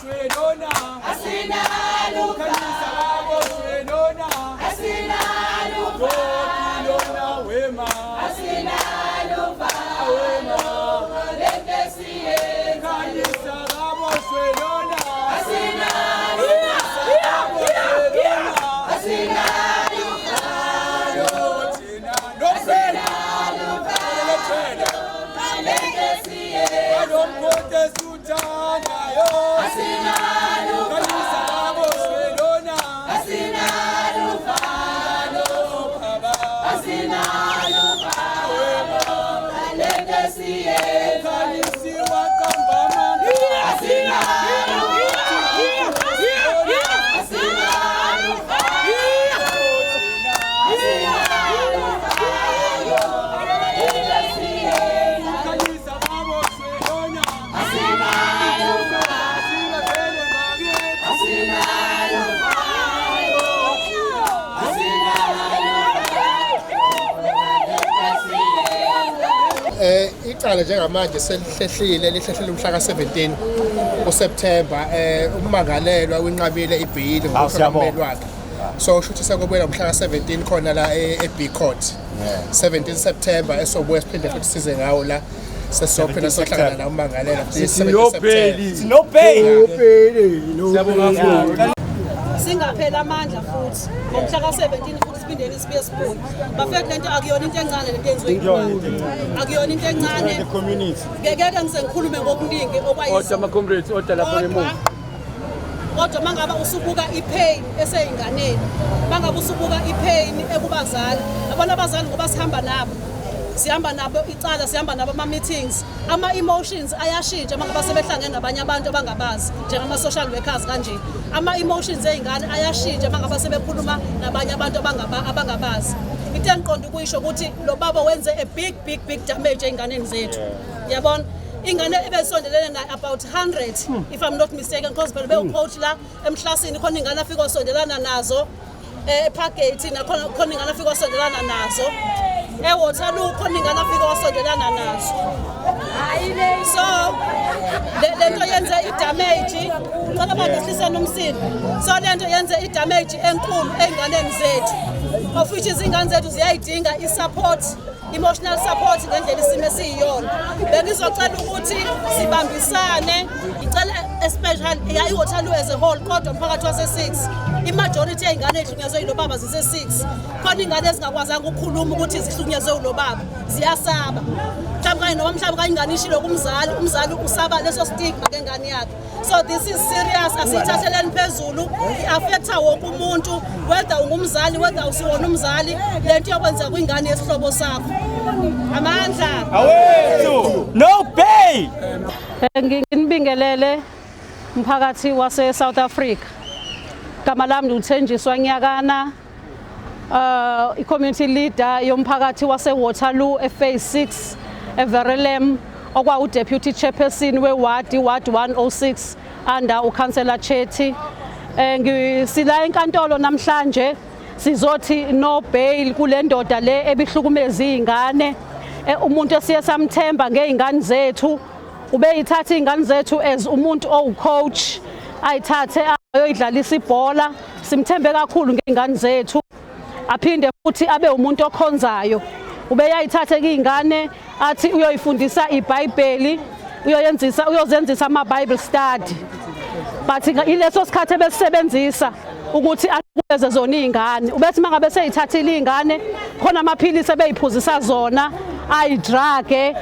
swelona asinalo kanisa labo swelona asinalo lona wema asinalo wema lendesiye kanisa labo swelona asinalo asinalo lendesiye alomkote suthandayo asinalo kanisa labo swelona asinalo baba asinalo lendesiye kanisi wakambama asinalo kanisa labo swelona icala njengamanje selihlehlile lihlehlela umhla ka-17 uSeptember ummangalelwa winqabile ibhili ngokuhlomeli wakhe so shuthi sekubuyela umhla ka-17 khona la e-B Court 17 September esobuye siphinde futhi size ngawo la sesizophinda sohlangana la ummangalelwa singaphela amandla futhi ngomhla ka-17 futhi siphindeni sibuye sibuye bafethu lento akuyona into encane lento enziwe akuyona into encane ngeke ngisengikhulume ngokuningi ama-comrades odwa lapho ngemuva kodwa mangabe usubuka ipain eseyinganeni mangabe usubuka ipain ekubazali abantu abazali ngoba sihamba nabo icala sihamba nabo ama-meetings ama-emotions ayashintsha mangabe sebehlangene nabanye abantu abangabazi njengama-social workers kanje ama-emotions ey'ngane ayashintsha mangabe sebekhuluma nabanye abantu abangabazi into engiqonda ukuyisho ukuthi lo baba wenze a big damage ey'nganeni zethu yabona ingane ebesondelene naye about 100 if I'm not mistaken because phela bewucoach la emhlasini khona ingane afika osondelana nazo eParkgate khona ingane afika osondelana nazo eWaterloo khona ingane afika osondelana nazo so lento yenze idamage ngicela abantu sihlisene umsindo so lento yenze idamage enkulu ey'nganeni zethu of which izingane zethu ziyayidinga i-support emotional support ngendlela isimo esiyiyona bengizocela ukuthi sibambisane ngicela especially iWaterloo as a whole kodwa umphakathi wase-6 imajority yey'ngane ey'hlukunyezwe yilo baba zise-6 khona iy'ngane ezingakwazanga ukukhuluma ukuthi zihlukunyezwe ulo baba ziyasaba mhlawumbe kanye ingane ishilo umzali usaba leso stigma kengane yakhe so this is serious asiyithatheleni phezulu i-affecta wonke umuntu whether ungumzali whether usiwona umzali lento yokwenzeka kwingane yesihlobo sakho amandla awethu no pay nginibingelele umphakathi wase South Africa gama lami nguthenjiswa Nyakana i-community leader yomphakathi wase Waterloo phase 6 eVerulam okwa u-deputy chairperson we-ward 106 under uCouncillor Chetty ngisila enkantolo namhlanje sizothi no bail kule ndoda le ebihlukumeza izingane umuntu esiye samthemba ngezingane zethu ubeyithatha izingane zethu as umuntu owucoach ayithathe ayoyidlalisa ibhola simthembe kakhulu ngezingane zethu aphinde futhi abe umuntu okhonzayo ubeyayithathe izingane athi uyoyifundisa iBhayibheli uyozenzisa ama-Bible study but ileso sikhathi ebesebenzisa ukuthi ahlukeze zona izingane ubethi mangabe seyithathile izingane khona amaphilisi ebeyiphuzisa zona ayidrage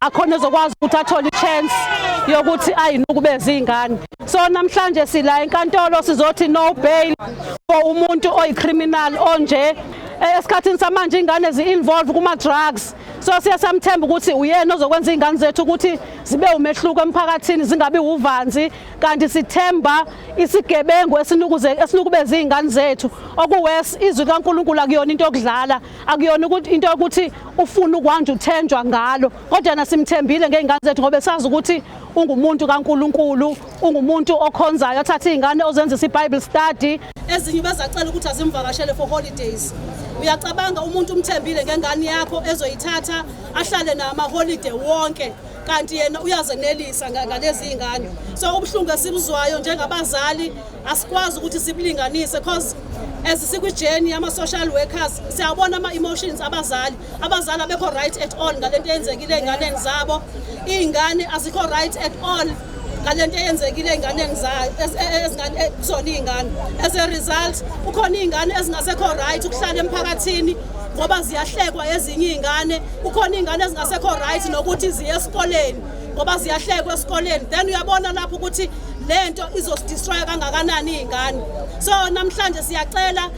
akhona ezokwazi ukuthi athole ichance yokuthi ayinukubeza izingane so namhlanje sila enkantolo sizothi no bail for umuntu oyicriminal onje esikhathini samanje ingane zi-involve kuma-drugs so siyasamthemba ukuthi uyena ozokwenza izingane zethu ukuthi zibe umehluko emphakathini zingabi uvanzi kanti sithemba isigebengu esinukubeza izingane zethu okuwes izwi kaNkulunkulu akuyona into yokudlala akuyona into yokuthi ufuna ukwanje uthenjwa ngalo kodwa nasimthembile ngezingane zethu ngoba sazi ukuthi ungumuntu kaNkulunkulu ungumuntu okhonzayo athatha izingane ozenzisa iBible study ezinye bezacela ukuthi azimvakashele for holidays uyacabanga umuntu umthembile ngengane yakho ezoyithatha ahlale nama holiday wonke kanti yena uyazenelisa ngalezi ingane. So ubuhlungu esibuzwayo njengabazali asikwazi ukuthi sibulinganise because as sikwijeni ama-social workers siyabona ama-emotions abazali abekho right at all ngalento eyenzekile ey'nganeni zabo. Iy'ngane azikho right at all ngalento eyenzekile ey'nganeni kuzona iy'ngane. As a result kukhona iy'ngane ezingasekho right ukuhlala emphakathini ngoba ziyahlekwa ezinye iy'ngane. Kukhona iy'ngane ezingasekho right nokuthi ziye esikoleni ngoba ziyahlekwa esikoleni. Then uyabona lapho ukuthi lento izosdestroya kangakanani iy'ngane. So namhlanje sicela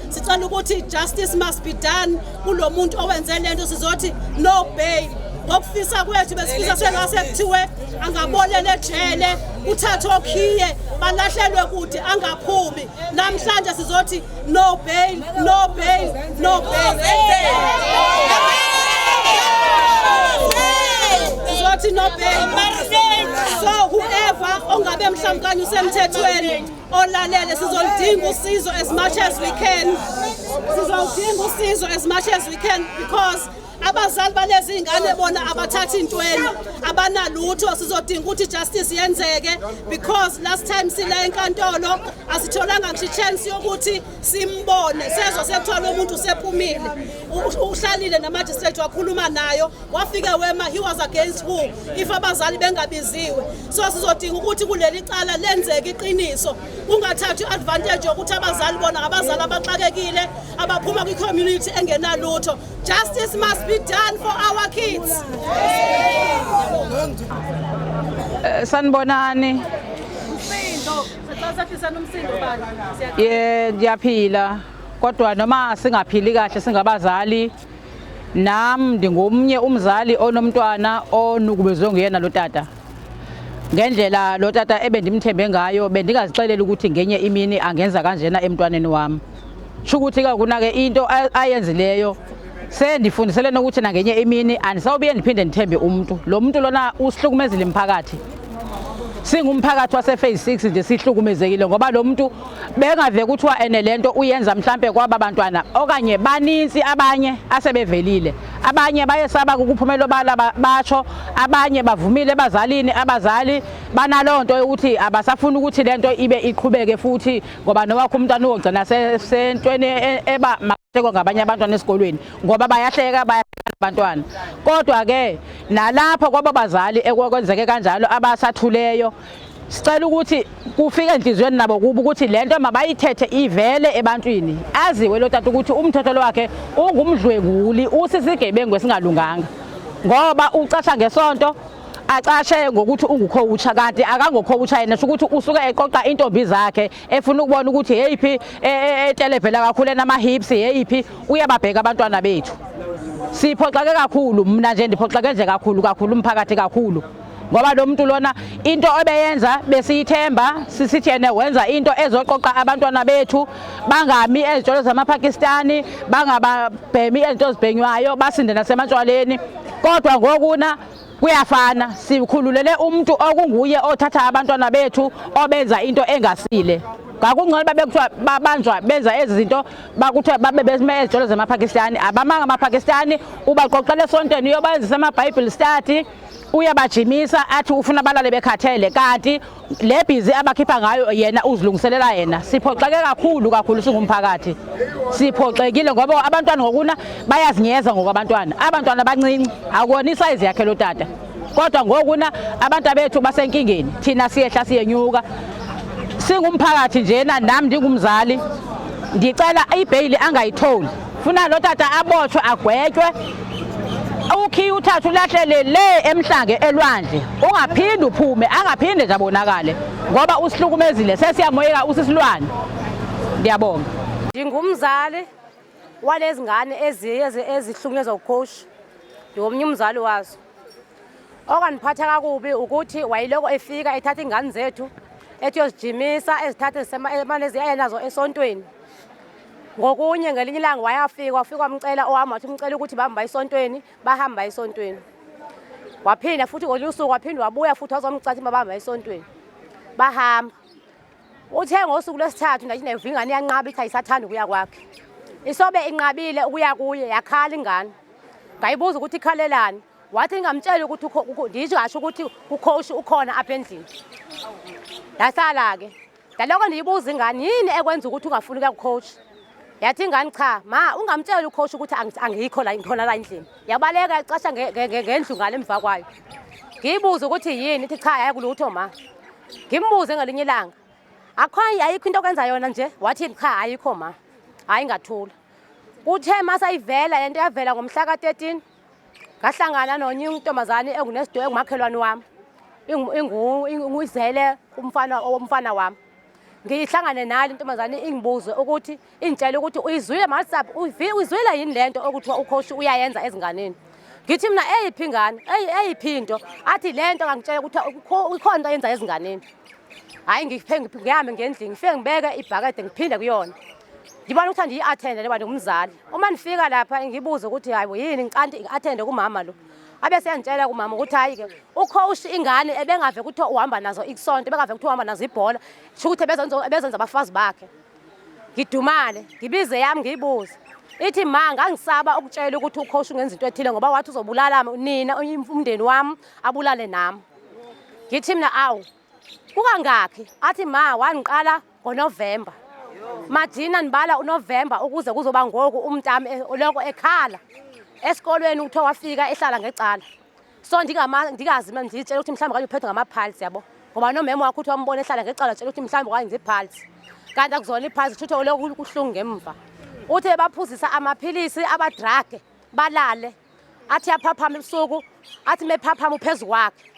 ukuthi justice must be done kulo muntu owenze lento. Sizothi no bail. Ngokufisa kwethu besifisa sengase kuthiwe angabolele ejele uthathe okhiye balahlelwe kude angaphumi. Namhlanje sizothi no bail, no bail, no bail. Sizothi no bail. So whoever ongabe mhlawumkanye usemthethweni olalele sizolidinga usizo as much as we can. Sizolidinga usizo as much as we can because abazali balezi ingane bona abathathi intweni abanalutho. Sizodinga ukuthi justice yenzeke because last time sila enkantolo asitholanga ngisho chance yokuthi simbone. Sezwe sekuthola umuntu usephumile uhlalile na-magistrate wakhuluma nayo wafika wema he was against who if abazali bengabiziwe. So sizodinga ukuthi kuleli cala lenzeke iqiniso kungathathi advantage yokuthi abazali bona abazali abaxakekile abaphuma kwi-community engenalutho. Justice must be done for our kids. Sanibonani. Ndiyaphila kodwa noma singaphili kahle singabazali nami ndingomnye umzali onomntwana onukubezwe nguyena lo tata. Ngendlela lo tata ebendimthembe ngayo bendingazixelela ukuthi ngenye imini angenza kanjena emntwaneni wami. Sho ukuthi kunake into ayenzileyo sendifundisele nokuthi nangenye imini andisawubuye ndiphinde ndithembe umuntu. Lo muntu lona usihlukumezile imphakathi. Singumphakathi wase phase 6 nje sihlukumezekile ngoba lo muntu bengave kuthiwa lento uyenza mhlambe kwaba bantwana okanye baninzi abanye asebevelile. Abanye bayesaba ukuphumela basho, abanye bavumile ebazalini, abazali banalonto ukuthi abasafuna ukuthi lento ibe iqhubeke futhi ngoba nowakho umntwana ogcina sentweni eba mahleko ngabanye abantwana esikolweni ngoba bayahleka abantwana. Kodwa ke nalapho kwaba bazali ekwenzeleke kanjalo abasathuleyo sicela ukuthi kufike enhlizweni nabo kuba ukuthi lento mabayithethe ivele ebantwini aziwe lo tata ukuthi umthetho wakhe ungumdlwenguli usisigebengu esingalunganga ngoba ucasha ngesonto acashe ngokuthi ungukhowutsha kanti akangokhowutsha yena ukuthi usuke eqoqa intombi zakhe efuna ukubona ukuthi yeyiphi etelevela kakhulu enama hips yeyiphi uyababheka abantwana bethu. Siphoxeke kakhulu mina nje ndiphoxeke nje kakhulu umphakathi kakhulu ngoba lo muntu lona into obeyenza besiyithemba sisithi yena wenza into ezoqoqa abantwana bethu bangami ezitolo zamaPakistani bangababhemi ezinto zibhenywayo basinde nasemantshwaleni. Kodwa ngokuna kuyafana sikhululele umuntu okunguye othatha abantwana bethu obenza into engasile. Ngakungcono babekuthiwa babanjwa benza ezinto bakuthiwa babe besime ezitolo zamaPakistani abamanga amaPakistani ubaqoqela esontweni uyobenza amaBible study uyabajimisa athi ufuna balale bekhathele kanti le busy abakhipha ngayo yena uzilungiselela yena. Siphoxeke kakhulu singumphakathi. Siphoxekile ngoba abantwana ngokuna bayazinyeza ngokwabantwana. Abantwana abancinci akubona isize yakhe lo tata. Kodwa ngokuna abantu bethu basenkingeni thina siyehla siyenyuka. Singumphakathi njena nami ndingumzali ndicela ibail angayitholi. Funa lo tata abothwe agwetywe. Ukhi uthathu lahlele le emhlange elwandle ungaphindi uphume angaphinde nje abonakale ngoba usihlukumezile sesiyamoyeka usisilwane. Ndiyabonga. Ndingumzali walezi ngane ezihlukunyezwa ucoach. Ndingomnye umzali wazo. Okaniphatha kakubi ukuthi wayiloko efika ethatha ingane zethu ethi yozijimisa ezithathe emanezi ayenazo esontweni. Ngokunye ngelinye ilanga wafika wamcela owami wathi umcela ukuthi bahamba esontweni bahamba esontweni. Waphinda futhi ngolunye usuku waphinda wabuya futhi wazomcathi bahamba esontweni. Bahamba. Uthe ngosuku lwesithathu ndathi ingane yanqaba ithi ayisathanda ukuya kwakhe. Isobe inqabile ukuya kuye yakhala ingane. Ngayibuza ukuthi ikhalelani. wathi ngingamtshela ukuthi ndisho ukuthi ucoach ukhona apha endlini. Ndasala-ke ngaloko ndiyibuza ingane yini ekwenza ukuthi ungafuni ukuya kucoach. Yathi ingane cha ma ungamtsheli ucoach ukuthi angikho la ngikhona la endlini. Yabaleka icasha ngendlu ngale emva kwayo. Ngiyibuza ukuthi yini ithi cha ayikulutho ma. Ngimbuze ngelinye ilanga. Ayikho into okwenza yona nje wathi cha ayikho ma. Hayi ngathula. Uthe masayivela lento yavela ngomhla ka-13 ngahlangana nonye untomazane engunesido engumakhelwane wami. Inguyizele umfana wami. Ngihlangane nayo intombazane ingibuze ukuthi intshela ukuthi uyizwile WhatsApp uyizwile yini lento okuthiwa ucoach uyayenza ezinganeni. Ngithi mina eyiphi ingane eyiphi into athi lento ngangitshela ukuthi ikhona into yenza ezinganeni. Hayi ngihambe ngendlini ngifike ngibeke ibhakede ngiphinde kuyona. Ngibona ukuthi andiyi-attende leba ngumzali. Uma nifika lapha ngibuze ukuthi hayi yini ngicanti ngi-attende kumama lo. Abe seyantshela kumama ukuthi hayi-ke ucoach ingane ebengave kuthiwa uhamba nazo ikusonto ebengave kuthiwa uhamba nazo ibhola sho ukuthi ebezenza abafazi bakhe. Ngidumale ngibize yami ngiyibuze ithi ma ngangisaba ukutshela ukuthi ucoach ungenza into ethile ngoba wathi uzobulala nina umndeni wami abulale nami. Ngithi mina awu kukangakhi athi ma wangiqala ngoNovember. Majina nibala uNovember ukuze kuzoba ngoku umntami lokho ekhala. Esikolweni utho wafika ehlala ngecala. So ndikazi mina ngitshela ukuthi mhlawumbe kanye uphethwe ngama-pulse yabo. Ngoba nomema wakho uthi wambona ehlala ngecala tshela ukuthi mhlawumbe kanye ngizipulse. Kanti akuzona ipulse utho lokhu kuhlungu ngemva. Uthe baphuzisa amaphilisi abadrag balale. Athi yaphaphama ebusuku, athi mephaphama uphezulu kwakhe.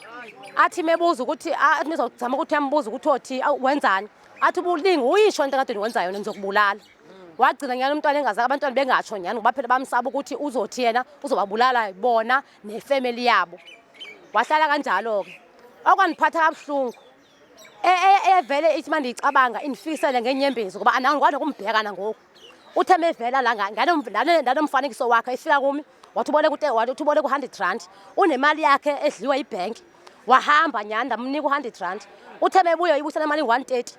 Athi mebuza ukuthi nizozama ukuthi ambuza ukuthi othi wenzani. Athi ubulingi uyisho into kade niwenza yona nizokubulala. Wagcina nyana umntwana engazaka abantwana bengatsho nyana ngoba phela bamsaba ukuthi uzothi yena uzobabulala bona nefamily yabo. Wahlala kanjalo ke. Okwaniphatha kabuhlungu. Evele ithi manje icabanga inifikisele ngenyembezi ngoba anangikwazi ukumbhekana ngoku. Uthe mevela la ngane umfanekiso wakhe efika kumi wathi ubole ku-100 unemali yakhe edliwa ibank. Wahamba nyana ndamnika u-100. Uthe mebuyo ibusana imali 130.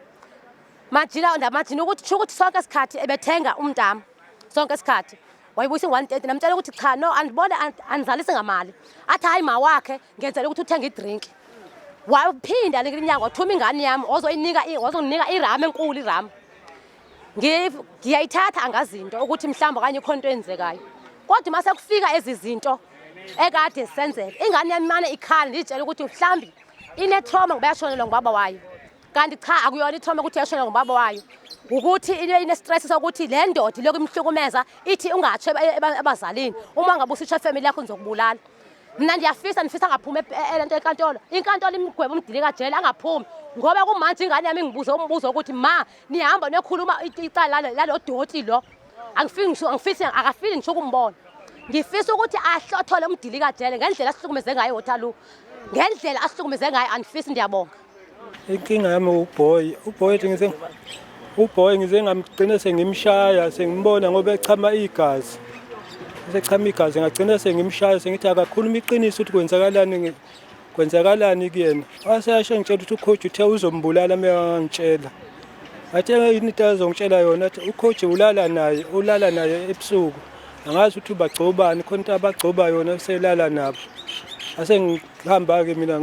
Majina ukuthi ukuthi sonke isikhathi ebethenga umntama sonke isikhathi wayibuyisa 130 namtshela ukuthi cha no andibone anizalise ngamali athi hayi ma wakhe ngenzela ukuthi uthenga idrink waphinda lekinyango wathuma ingane yami wazonika irama enkulu irama ngiyayithatha angazinto ukuthi mhlawumbe kanye ikhona into enzekayo kodwa mase kufika ezizinto ekade senzeka ingane yami manje ikhala nditshela ukuthi mhlawumbe ine trauma ngoba yashonelwa ngubaba wayo. Kanti cha akuyona ithoma ukuthi yashona ngobaba wayo ukuthi ine stress sokuthi le ndoda lokho imhlukumeza ithi ungatshe abazalini uma ngabe usisho family yakho nizokubulala. Mina nifisa ngaphuma lento enkantolo inkantolo imgweba umdilika jela angaphumi ngoba kumanje ingane yami ngibuza umbuzo ukuthi ma nihamba nekhuluma icala lalo doti lo angifisi akafili ngisho ukumbona ngifisa ukuthi ahlothole umdilika jela ngendlela asihlukumeze ngayo Waterloo ngendlela asihlukumeze ngayo anifisi ndiyabonga. Inkinga yami uBoy ngize ngamgcina sengimshaya sengimbona ngoba echama igazi. Sechama igazi ngagcina sengimshaya sengithi akakhuluma iqiniso ukuthi kwenzakalani kuyena. Waseyasho ngitshela ukuthi ucoach uthe uzombulala mangitshela. Athe yini into azongitshela yona athi ucoach ulala naye ebusuku. Angazi ukuthi ubagcobani khona into abagcoba yona selala nabo. Ase ngihamba ke mina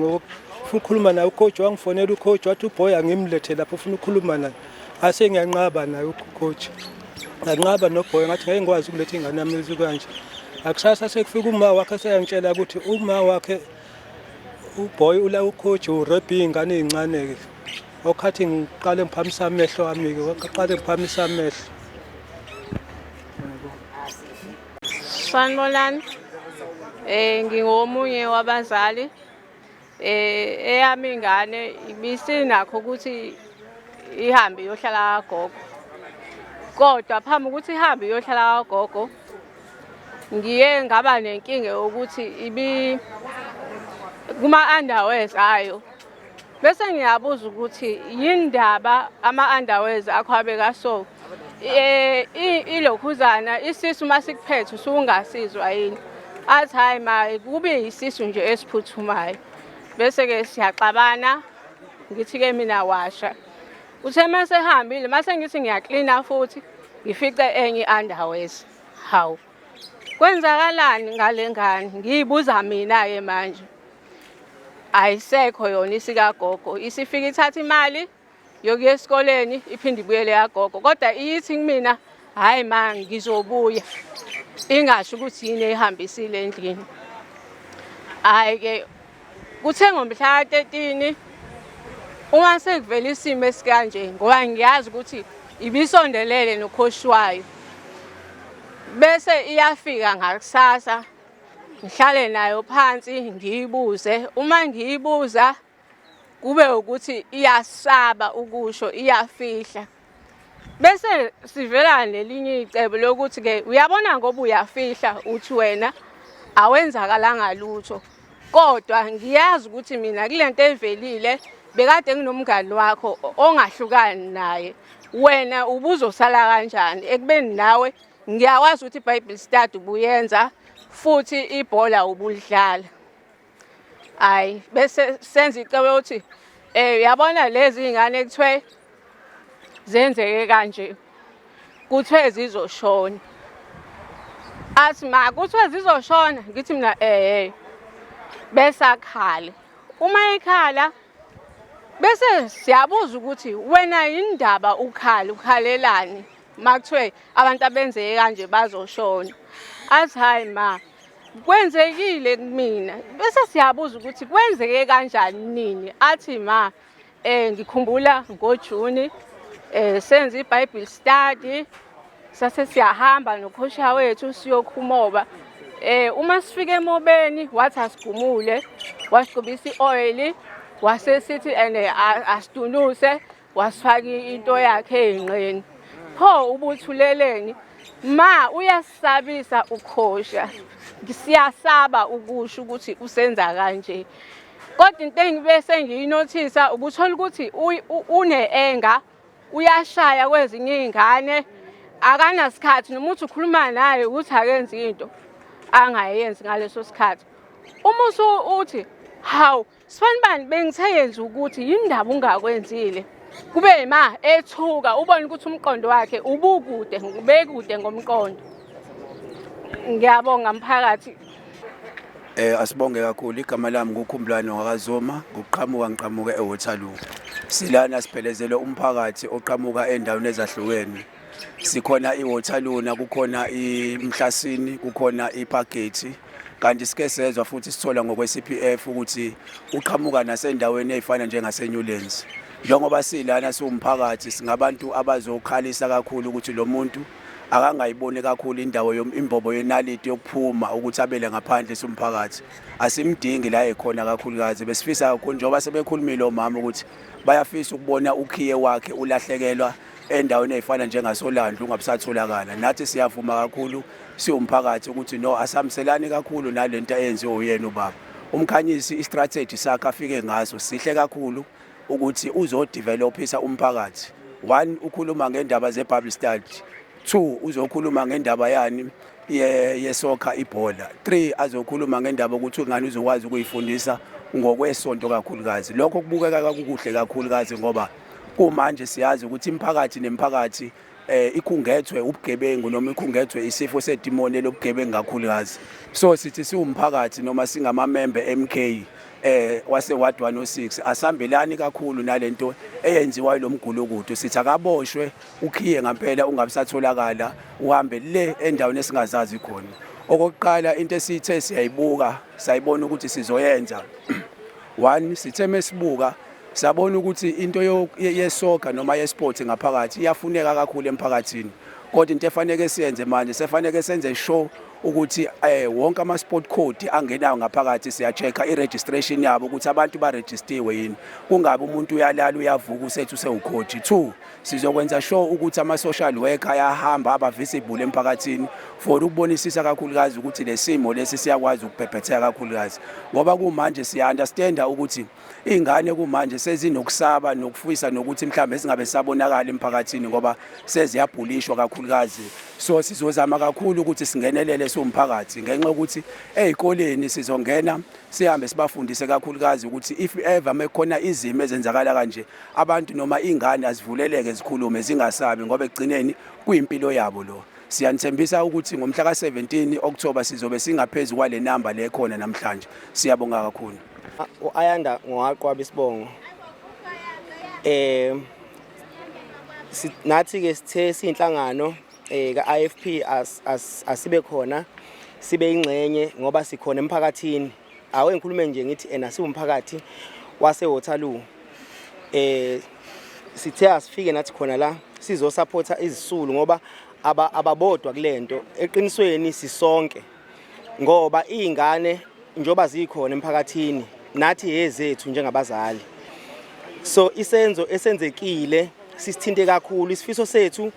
ukukhuluma naye ucoach wangifonela ucoach wathi uBoy angimlethe lapho ufuna ukukhuluma naye ase ngiyanqaba naye ucoach nganqaba noBoy ngathi ngeke ngikwazi ukuletha ingane yami kanje akusasa sekufika uma wakhe sayangitshela ukuthi uma wakhe uBoy ucoach uRebhi ingane ezincane ke okhathi ngiqale ngiphamisa amehlo ami ke waqale ngiphamisa amehlo. Sanibonani ngingomunye wabazali eyami ingane ibisinakho ukuthi ihambe iyohlala kagogo kodwa phambi ukuthi ihambe iyohlala kagogo ngiye ngaba nenkinga ukuthi kuma-underwears ayo bese ngiyabuza ukuthi yindaba ama-underwears akho abeka so ilokhuzana isisu masikuphethe usungasizwa yini athi hayi ma kube isisu nje esiphuthumayo. Bese-ke siyaxabana ngithi-ke mina washa uthe mase ehambile mase ngithi ngiyaklina futhi ngifice enye i-underwears hawu Kwenzakalani ngale ngane? Ngiyibuza mina-ke manje. Ayisekho yona isikagogo. Isifika ithatha imali yokuya esikoleni iphinde ibuyele yagogo. Kodwa iyithi kumina, hayi ma ngizobuya. Ingasho ukuthi yini ehambisile endlini. Hayi-ke kuthe ngomhla ka-13 uma sekuvela isimo esikanje ngoba ngiyazi ukuthi ibisondelele nokhoshi wayo. Bese iyafika ngakusasa ngihlale nayo phansi ngiyibuze. Uma ngiyibuza kube ukuthi iyasaba ukusho, iyafihla. Bese sivela nelinye icebo lokuthi ke uyabona ngoba uyafihla uthi wena awenzakalanga lutho. Kodwa ngiyazi ukuthi mina kulento evelile bekade nginomngani wakho ongahlukani naye. Wena ubuzosala kanjani ekubeni nawe ngiyakwazi ukuthi iBible study ubuyenza futhi ibhola ubulidlala. Hayi bese senza icebo ukuthi uyabona lezi ingane kuthiwe zenzeke kanje. Kuthiwe zizoshona. Athi ma kuthiwe zizoshona ngithi mina bese akhala. Uma ekhala bese siyabuza ukuthi wena indaba ukhalelani makuthiwe abantu abenzeke kanje bazoshona. Athi hayi ma kwenzekile kumina. Bese siyabuza ukuthi kwenzeke kanjani nini. Athi ma ngikhumbula ngoJuni senza iBible study sase siyahamba nokhosha wethu siyokhumoba. Uma sifike emobeni wathi asigumule wasigubisa ioil wasesithi asidunuse wasifaka into yakhe enqeni. Pho ubuthuleleni ma uyasabisa ukhosha. Siyasaba ukusho ukuthi usenza kanje. Kodwa into engibese ngiyinothisa ubuthola ukuthi une-anger uyashaya kwezinye izingane akanasikhathi noma uthi ukhuluma naye ukuthi akenze into angayenzi ngaleso sikhathi. Uma uthi hawu sifanele bengithe yenza ukuthi indaba ungakwenzile kube ma ethuka ubone ukuthi umqondo wakhe ubukude ngibekude ngomqondo. Ngiyabonga mphakathi. Asibonge kakhulu igama lami ngukhumbulani wakazoma ngiqhamuka eWaterloo. Silana siphelezele umphakathi oqhamuka endaweni ezahlukene. Sikhona iWaterloo na kukhona iMhlasini kukhona iParkgate kanti sike sezwe futhi sithola ngokweCPF ukuthi uqhamuka nasendaweni ezifana njengaseNewlands. Njengoba silana siwumphakathi singabantu abazokhalisa kakhulu ukuthi lo muntu akangayiboni kakhulu indawo imbobo yenaliti yokuphuma ukuthi abele ngaphandle somphakathi. Asimdingi la ekhona kakhulukazi besifisa kakhulu njengoba sebekhulumile omama ukuthi bayafisa ukubona ukhiye wakhe ulahlekelwa endaweni ezifana njengasolandlu ungabusatholakala. Nathi siyavuma kakhulu siwumphakathi ukuthi no asamselani kakhulu nalento eyenziwe uyena ubaba. Umkhanyisi istrategy sakhe afike ngaso sihle kakhulu ukuthi uzodevelopisa umphakathi. 1 ukhuluma ngendaba zeBible study. 2 uzokhuluma ngendaba yani yesoccer ibhola. 3 azokhuluma ngendaba ukuthi ingane uzokwazi ukuyifundisa ngokwesonto kakhulukazi. Lokho kubukeka kakuhle kakhulukazi ngoba kumanje siyazi ukuthi imphakathi nemphakathi ikhungethwe ubugebengu noma ikhungethwe isifo sedimoni lobugebengu kakhulukazi. So sithi siwumphakathi noma singamamember MK wase Ward 106 asambelani kakhulu nalento eyenziwa lo mgulukudu. Sithi akaboshwe ukhiye ngempela ungabusatholakala uhambe le endaweni esingazazi khona. Okokuqala into esithe siyayibuka sayibona ukuthi sizoyenza. 1 sithe mesibuka sabona ukuthi into yesoka noma yesport ngaphakathi iyafuneka kakhulu emphakathini. Kodwa into efanele siyenze manje sefanele senze show ukuthi wonke ama sport code angenayo ngaphakathi siya-checka i-registration yabo ukuthi abantu baregistiwe yini. Kungabe umuntu uyalala uyavuka usethu sewucoach. 2 sizokwenza show ukuthi ama social worker ayahamba aba visible emphakathini for ukubonisisa kakhulukazi ukuthi lesimo lesi siyakwazi ukubhebhetheka kakhulukazi ngoba kumanje siya understand ukuthi ingane kumanje sezinokusaba nokufisa nokuthi mhlambe singabe sabonakala emphakathini ngoba seziyabhulishwa kakhulukazi. So sizozama kakhulu ukuthi singenelele somphakathi ngenxa ukuthi ezikoleni sizongena sihambe sibafundise kakhulukazi ukuthi if ever mekhona izimo ezenzakala kanje abantu noma ingane azivuleleke zikhulume zingasabi ngoba egcineni kuyimpilo yabo lo. Siyanithembisa ukuthi ngomhla ka-17 October sizobe singaphezulu kwale number le khona namhlanje. Siyabonga kakhulu. Ayanda ngoqwaba isibongo. Nathi ke sithe sinhlangano ka-IFP asibe khona sibe ingcenye ngoba sikhona emphakathini. Awe ngikhulume nje ngithi siwumphakathi wase Waterloo. Sithe asifike nathi khona la sizo supporta izisulu ngoba ababodwa kulento eqinisweni sisonke ngoba izingane njoba zikhona emphakathini nathi ezethu njengabazali. So isenzo esenzekile sisithinte kakhulu isifiso sethu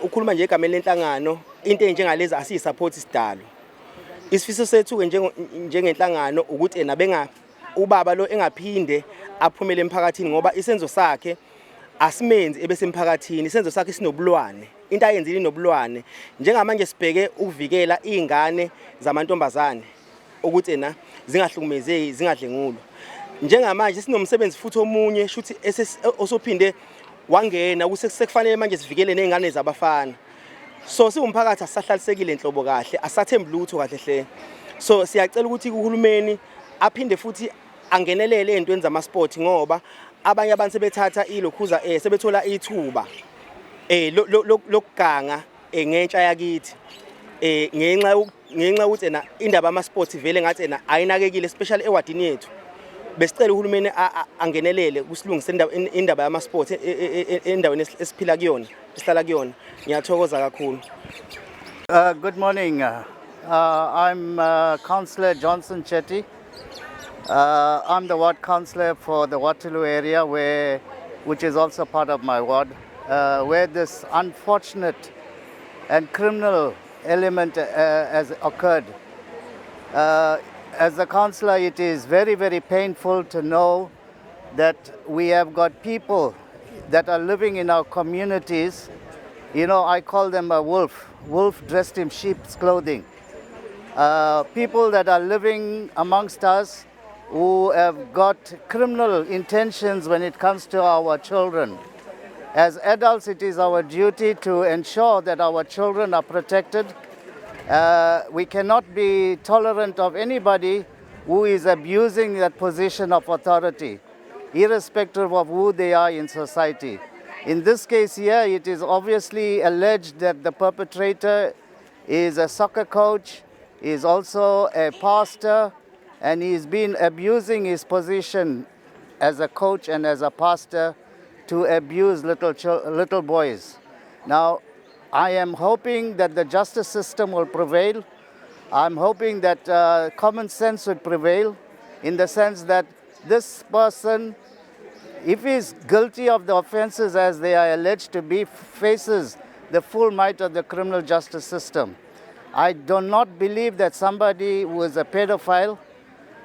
ukhuluma nje egameni lenhlangano into enjengalezi asiyisupport isidalo. Isifiso sethu ke njengenhlangano ukuthi nabenga ubaba lo engaphinde aphumele emphakathini ngoba isenzo sakhe asimenzi ebesemphakathini isenzo sakhe sinobulwane into ayenzile inobulwane njengamanje sibheke ukuvikela izingane zamantombazane ukuthi zingahlukumezeki zingadlengulwa njengamanje sinomsebenzi futhi omunye shuthi osophinde wangena ukuthi sekufanele manje sivikele nezingane zabafana so siwumphakathi asahlalisekile enhlobo kahle asathembi lutho kahle hle so siyacela ukuthi uhulumeni aphinde futhi angenelele ezintweni zamasport ngoba abanye abantu sebethatha ilokhuza sebethola ithuba lokuganga ngentsha yakithi ngenxa ukuthi indaba yamasport vele ngathi ayinakekile especially ewadini yethu besicela uhulumeni angenelele kusilungisa indaba yamasport endaweni esiphila kuyona esihlala kuyona ngiyathokoza kakhulu. Good morning. I'm Councillor Johnson Chetty. I'm the ward councillor for the Waterloo area, which is also part of my ward, where this unfortunate and criminal element has occurred. As a councillor, it is very, very painful to know that we have got people that are living in our communities. You know, I call them a wolf dressed in sheep's clothing. People that are living amongst us who have got criminal intentions when it comes to our children. As adults, it is our duty to ensure that our children are protected. We cannot be tolerant of anybody who is abusing that position of authority, irrespective of who they are in society. In this case here, it is obviously alleged that the perpetrator is a soccer coach, is also a pastor, and he's been abusing his position as a coach and as a pastor to abuse little boys. Now, I am hoping that the justice system will prevail. I'm hoping that common sense would prevail in the sense that this person, if he's guilty of the offenses as they are alleged to be, faces the full might of the criminal justice system. I do not believe that somebody who is a pedophile,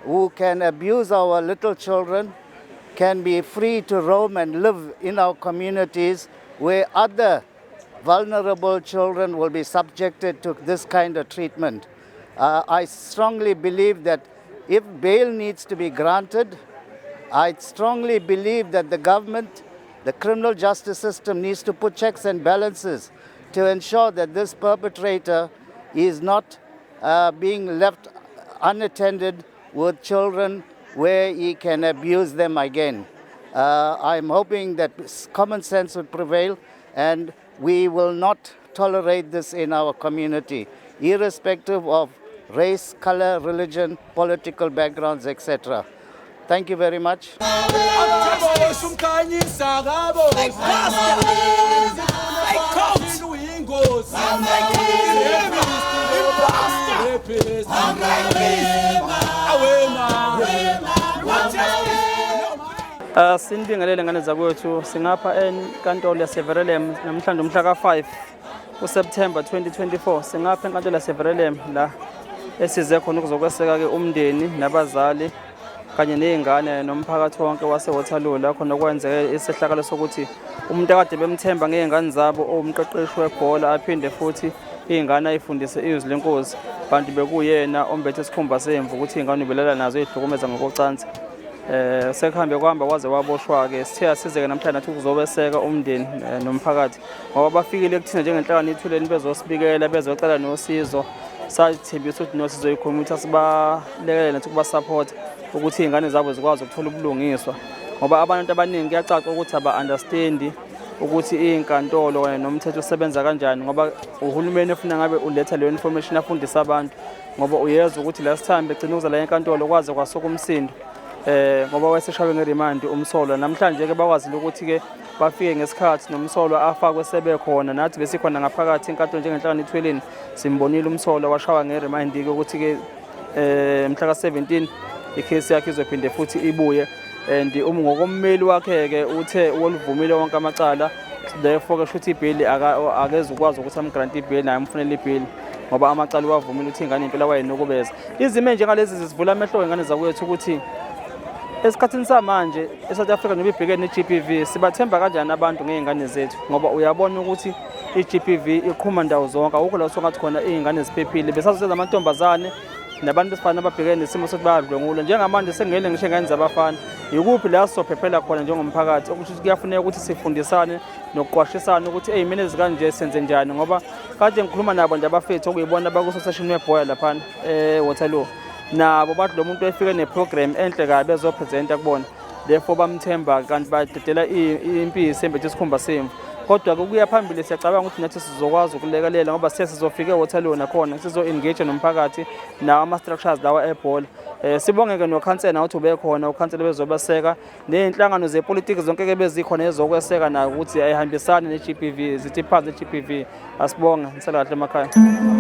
who can abuse our little children, can be free to roam and live in our communities where other vulnerable children will be subjected to this kind of treatment. I strongly believe that if bail needs to be granted, I strongly believe that the government, the criminal justice system needs to put checks and balances to ensure that this perpetrator is not being left unattended with children where he can abuse them again. I'm hoping that common sense would prevail and we will not tolerate this in our community, irrespective of race, color, religion, political backgrounds, etc. Thank you very much. Sinibingelele ngane zakwethu singapha enkantolo yaseVerulam namhlanje umhla ka5 uSeptember 2024 singapha enkantolo yaseVerulam la esize khona ukuzokweseka ke umndeni nabazali kanye nezingane nomphakathi wonke waseWaterloo la khona kwenzeke isehlakalo sokuthi umuntu akade bemthemba ngezingane zabo omqeqeshi webhola aphinde futhi izingane ayifundise izwi lenkosi kanti bekuyena ombethe isikhumba semvu ukuthi izingane ubelala nazo ezihlukumeza ngokocansi. sekuhambe kwahamba waze waboshwa-ke sithe asizeke namhlanje nathi ukuzobeseka umndeni nomphakathi ngoba bafikile kuthina njengenhlangano ithuleni bezosibikela bezocela nosizo sathembisa ukuthi nosizo i-community sibalekele nathi ukubasupport ukuthi iy'ngane zabo zikwazi ukuthola ubulungiswa ngoba abantu abaningi kuyacaca ukuthi aba-understandi ukuthi iy'nkantolo kanye nomthetho usebenza kanjani ngoba uhulumeni efuna ngabe uletha leyo information afundisa abantu ngoba uyezwa ukuthi last time begcina ukuza la enkantolo kwaze kwasuka umsindo ngoba wayeseshawe nge-remand umsolwa namhlanje-ke bakwazile ukuthi-ke bafike ngesikhathi nomsolwa afakwe sebekhona nathi besikhona ngaphakathi enkantolo njengenhlangano ithweleni simbonile umsolwa washawa nge-remand-ke ukuthi-ke mhla ka-17 ikhesi yakhe izophinde futhi ibuye and ngokommeli wakhe-ke uthe woluvumile wonke amacala therefore-ke shuthi ibhili akeze ukwazi ukuthi amgrante ibhili naye amfunele ibhili ngoba amacala uwavumile ukuthi ingane impela wayenokubeza izimo njengalezi zisivula amehlo ingane zakwethu ukuthi esikhathini samanje eSouth Africa noba ibhekene ne-GBV sibathemba kanjani abantu ngey'ngane zethu ngoba uyabona ukuthi i-GBV iqhuma ndawo zonke awukho la usungathi khona iy'ngane ziphephile besazosenza amantombazane nabantu besifana ababhekene nesimo sokuthi bayadlwengula njengamanje sengele ngisho ingane zabafana yikuphi la sizophephela khona njengomphakathi okusho ukuthi kuyafuneka ukuthi sifundisane nokuqwashisana ukuthi ey'meni ezikanje senze njani ngoba kade ngikhuluma nabo nje abafethu okuyibona bakusoseshini weboya laphana Waterloo nabo bathi lo muntu efike neprogram enhle kabi bezopresenta kubona therefore bamthemba kanti badedela impisi sembethe isikhumba semvu kodwa-ke kuya phambili siyacabanga ukuthi nathi sizokwazi ukulekelela ngoba sizofika eWaterloo nakhona sizo-engage nomphakathi nawo ama-structures lawa ebhola sibonge-ke nokhansela ukuthi ubekhona ukhansela bezobaseka ney'nhlangano zepolitiki zonke-ke bezikhona ezokweseka nayo ukuthi ayihambisane ne-GBV zithi phansi ne-GBV asibonge nisela kahle emakhaya.